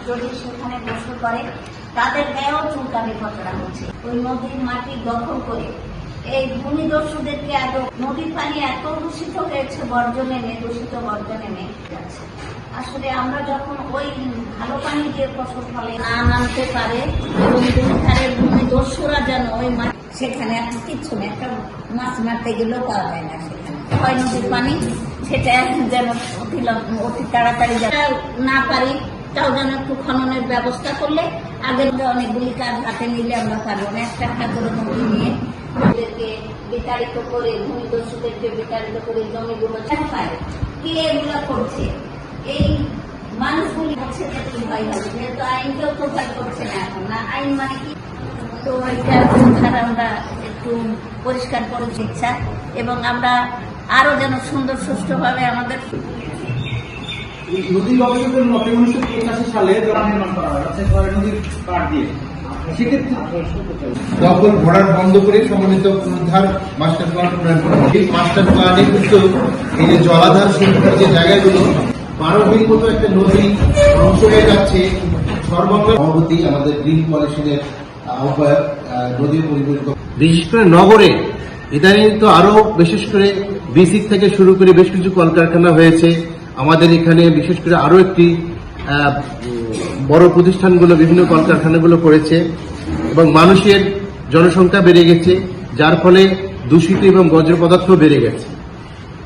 যদি সেখানে গোসল করে তাদের গায়েও চুলকানি ঘটনা হচ্ছে। ওই নদীর মাটি দখল করে এই ভূমিদস্যুদেরকে এত নদীর পানি এত দূষিত হয়েছে, বর্জনে দূষিত বর্জনে যাচ্ছে। আসলে আমরা যখন ওই ভালো পানি দিয়ে ফসল ফলে না নামতে পারে এবং দুধারের ভূমিদস্যুরা যেন ওই মাছ, সেখানে এখন কিচ্ছু নেই, একটা মাছ মারতে গেলেও পাওয়া যায় না সেখানে। হয় নদীর পানি, সেটা যেন অতি তাড়াতাড়ি না পারি, তাও যেন একটু খননের ব্যবস্থা করলে আগের অনেকগুলি কাজ হাতে নিলে আমরা পারবো না। একটা করে নদী নিয়ে ওদেরকে বিতাড়িত করে, ভূমিদস্যুদেরকে বিতাড়িত করে জমিগুলো পায়। কে এগুলো করছে? এই মানুষগুলি হচ্ছে কি ভয় হবে, যেহেতু আইনকেও তো ভয় করছে না এখন, না আইন মানে কি। তো এটা আমরা একটু পরিষ্কার করে ইচ্ছা, এবং আমরা আরো যেন সুন্দর সুষ্ঠুভাবে আমাদের নদী অবস্থা 1985 সালে নির্মাণ করা হয় নদীর পাড় দিয়ে। দখল ভরাট বন্ধ করে সমন্বিত পুনরুদ্ধার মাস্টার প্ল্যান প্রণয়ন করা। এই মাস্টার প্ল্যানে কিন্তু এই যে জলাধার সংখ্যার যে জায়গাগুলো 12 মতো একটা নদী ধ্বংস হয়ে যাচ্ছে। সর্বঙ্গের সভাপতি আমাদের গ্রিন কোয়ালিশনের আহ্বায়ক নদী পরিবেশ, বিশেষ করে নগরে ইদানিং তো আরো বিশেষ করে বিসিক থেকে শুরু করে বেশ কিছু কলকারখানা হয়েছে। আমাদের এখানে বিশেষ করে আরো একটি বড় প্রতিষ্ঠানগুলো, বিভিন্ন কলকারখানাগুলো করেছে এবং মানুষের জনসংখ্যা বেড়ে গেছে, যার ফলে দূষিত এবং বর্জ্য পদার্থ বেড়ে গেছে।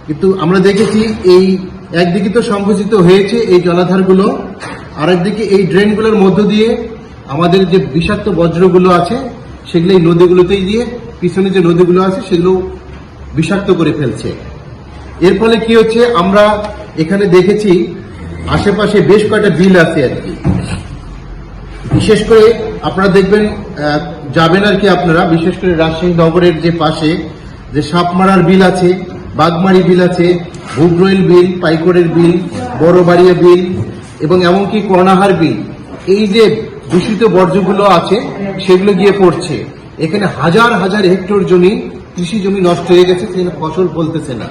কিন্তু আমরা দেখেছি এই একদিকে তো সংকুচিত হয়েছে এই জলাধারগুলো, আরেকদিকে এই ড্রেনগুলোর মধ্য দিয়ে আমাদের যে বিষাক্ত বজ্রগুলো আছে সেগুলো এই নদীগুলোতেই দিয়ে, পিছনে যে নদীগুলো আছে সেগুলো বিষাক্ত করে ফেলছে। এর ফলে কি হচ্ছে, আমরা এখানে দেখেছি আশেপাশে বেশ কয়েকটা বিল আছে আর কি। বিশেষ করে আপনারা দেখবেন, যাবেন আর কি আপনারা, বিশেষ করে রাজশাহী নগরের যে পাশে যে সাপমারার বিল আছে, বাগমারি বিল আছে, ভুগ্রইল বিল, পাইকরের বিল, বড়বাড়িয়া বিল এবং এমনকি কর্ণাহার বিল, এই যে দূষিত বর্জ্যগুলো আছে সেগুলো গিয়ে পড়ছে। এখানে হাজার হাজার হেক্টর জমি, কৃষি জমি নষ্ট হয়ে গেছে, সেখানে ফসল ফলতেছে না।